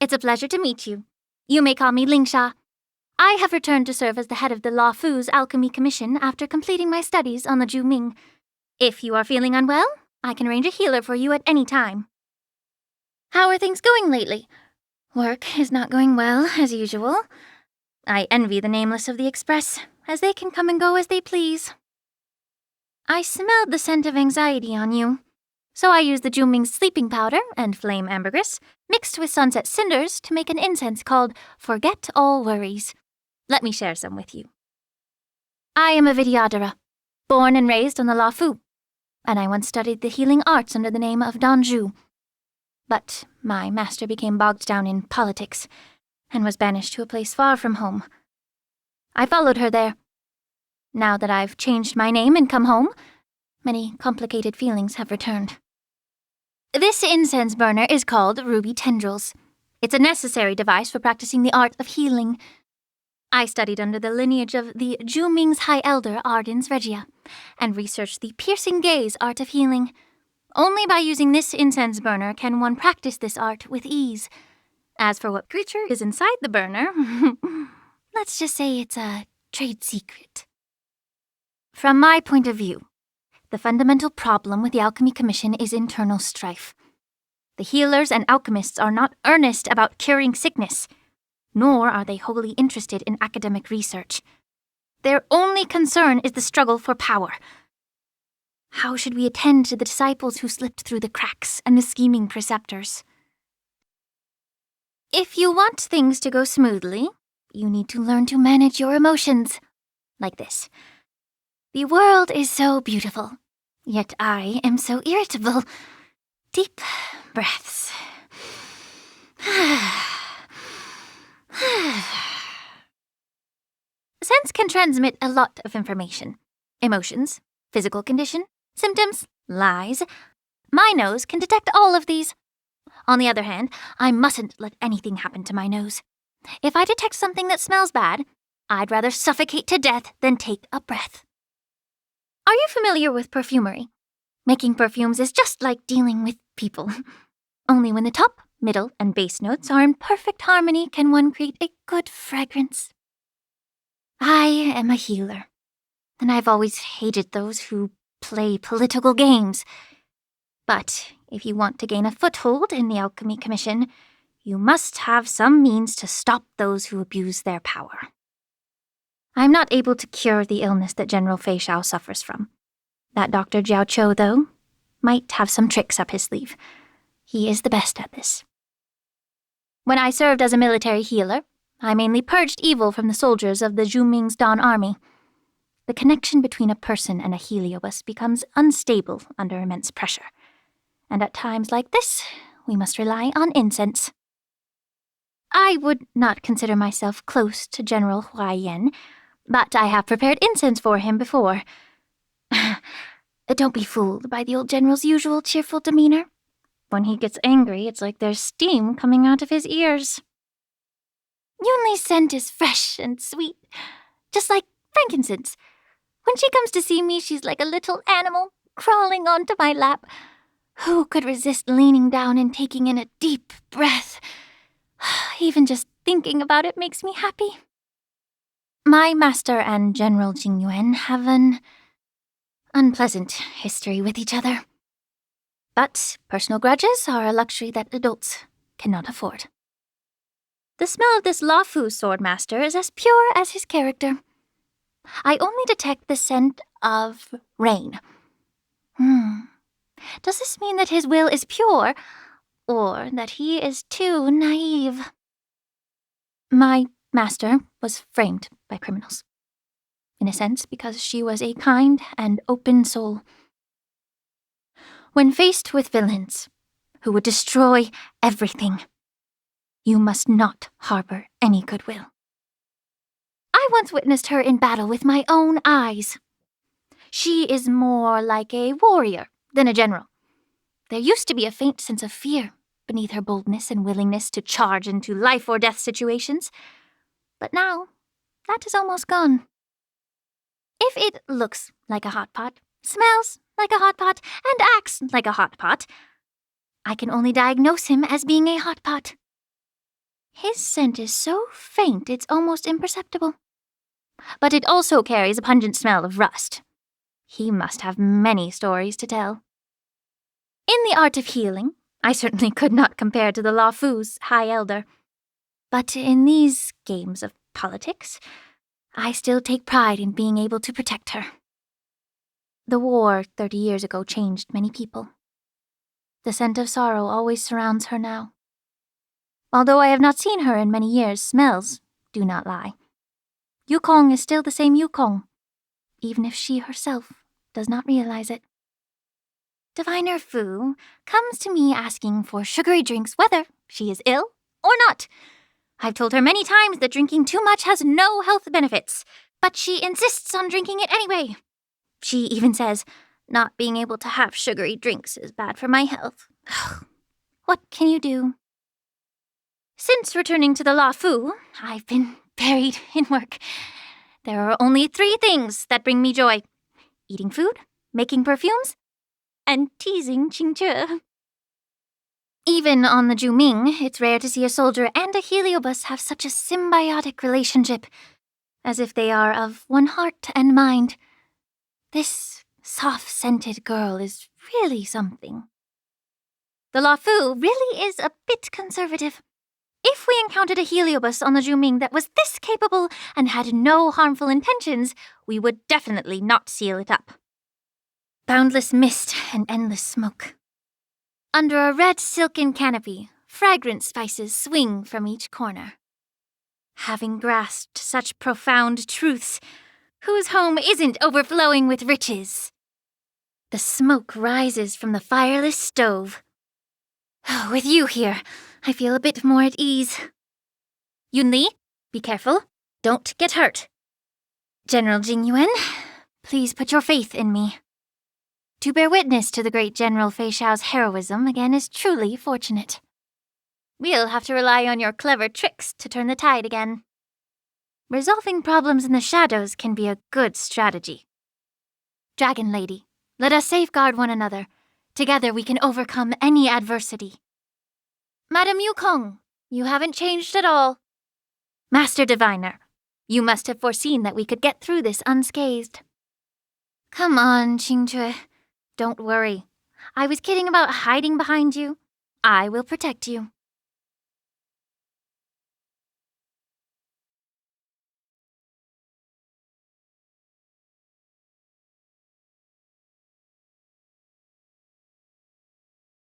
It's a pleasure to meet you. You may call me Lingsha. I have returned to serve as the head of the La Fu's Alchemy Commission after completing my studies on the Ju Ming. If you are feeling unwell, I can arrange a healer for you at any time. How are things going lately? Work is not going well, as usual. I envy the nameless of the Express, as they can come and go as they please. I smelled the scent of anxiety on you, so I used the Ju Ming's sleeping powder and flame ambergris mixed with sunset cinders to make an incense called Forget All Worries. Let me share some with you. I am a Vidyadhara, born and raised on the La Fu, and I once studied the healing arts under the name of Danju. But my master became bogged down in politics and was banished to a place far from home. I followed her there. Now that I've changed my name and come home, many complicated feelings have returned. This incense burner is called Ruby Tendrils. It's a necessary device for practicing the art of healing. I studied under the lineage of the Ju Ming's High Elder Ardens Regia and researched the piercing gaze art of healing. Only by using this incense burner can one practice this art with ease. As for what creature is inside the burner, let's just say it's a trade secret. From my point of view, the fundamental problem with the Alchemy Commission is internal strife. The healers and alchemists are not earnest about curing sickness, nor are they wholly interested in academic research. Their only concern is the struggle for power. How should we attend to the disciples who slipped through the cracks and the scheming preceptors? If you want things to go smoothly, you need to learn to manage your emotions. Like this. The world is so beautiful, yet I am so irritable. Deep breaths. Sense can transmit a lot of information. Emotions, physical condition, symptoms, lies. My nose can detect all of these. On the other hand, I mustn't let anything happen to my nose. If I detect something that smells bad, I'd rather suffocate to death than take a breath. Are you familiar with perfumery? Making perfumes is just like dealing with people. Only when the top, middle, and base notes are in perfect harmony can one create a good fragrance. I am a healer, and I've always hated those who play political games. But if you want to gain a foothold in the Alchemy Commission, you must have some means to stop those who abuse their power. I'm not able to cure the illness that General Fei Shao suffers from. That Dr. Jiao Cho, though, might have some tricks up his sleeve. He is the best at this. When I served as a military healer, I mainly purged evil from the soldiers of the Ju Ming's Dawn Army. The connection between a person and a heliobus becomes unstable under immense pressure. And at times like this, we must rely on incense. I would not consider myself close to General Huaiyan, but I have prepared incense for him before. Don't be fooled by the old general's usual cheerful demeanor. When he gets angry, it's like there's steam coming out of his ears. Yunli's scent is fresh and sweet, just like frankincense. When she comes to see me, she's like a little animal crawling onto my lap. Who could resist leaning down and taking in a deep breath? Even just thinking about it makes me happy. My master and General Jingyuan have an unpleasant history with each other. But personal grudges are a luxury that adults cannot afford. The smell of this La Fu swordmaster is as pure as his character. I only detect the scent of rain. Does this mean that his will is pure, or that he is too naive? My master was framed by criminals. In a sense, because she was a kind and open soul. When faced with villains who would destroy everything, you must not harbor any goodwill. I once witnessed her in battle with my own eyes. She is more like a warrior than a general. There used to be a faint sense of fear beneath her boldness and willingness to charge into life-or-death situations. But now, that is almost gone. If it looks like a hot pot, smells like a hot pot, and acts like a hot pot, I can only diagnose him as being a hot pot. His scent is so faint it's almost imperceptible. But it also carries a pungent smell of rust. He must have many stories to tell. In the art of healing, I certainly could not compare to the Lafu's High Elder. But in these games of politics, I still take pride in being able to protect her. The war 30 years ago changed many people. The scent of sorrow always surrounds her now. Although I have not seen her in many years, smells do not lie. Yukong is still the same Yukong, even if she herself does not realize it. Diviner Fu comes to me asking for sugary drinks whether she is ill or not. I've told her many times that drinking too much has no health benefits, but she insists on drinking it anyway. She even says not being able to have sugary drinks is bad for my health. What can you do? Since returning to the Lafu, I've been buried in work. There are only 3 things that bring me joy: eating food, making perfumes, and teasing Qingque. Even on the Juming, it's rare to see a soldier and a heliobus have such a symbiotic relationship, as if they are of one heart and mind. This soft-scented girl is really something. The Lafu really is a bit conservative. If we encountered a heliobus on the Juming that was this capable and had no harmful intentions, we would definitely not seal it up. Boundless mist and endless smoke. Under a red silken canopy, fragrant spices swing from each corner. Having grasped such profound truths, whose home isn't overflowing with riches? The smoke rises from the fireless stove. With you here, I feel a bit more at ease. Yunli, be careful. Don't get hurt. General Jingyuan, please put your faith in me. To bear witness to the great General Fei Xiao's heroism again is truly fortunate. We'll have to rely on your clever tricks to turn the tide again. Resolving problems in the shadows can be a good strategy. Dragon Lady, let us safeguard one another. Together we can overcome any adversity. Madam Yukong, you haven't changed at all. Master Diviner, you must have foreseen that we could get through this unscathed. Come on, Qingque. Don't worry. I was kidding about hiding behind you. I will protect you.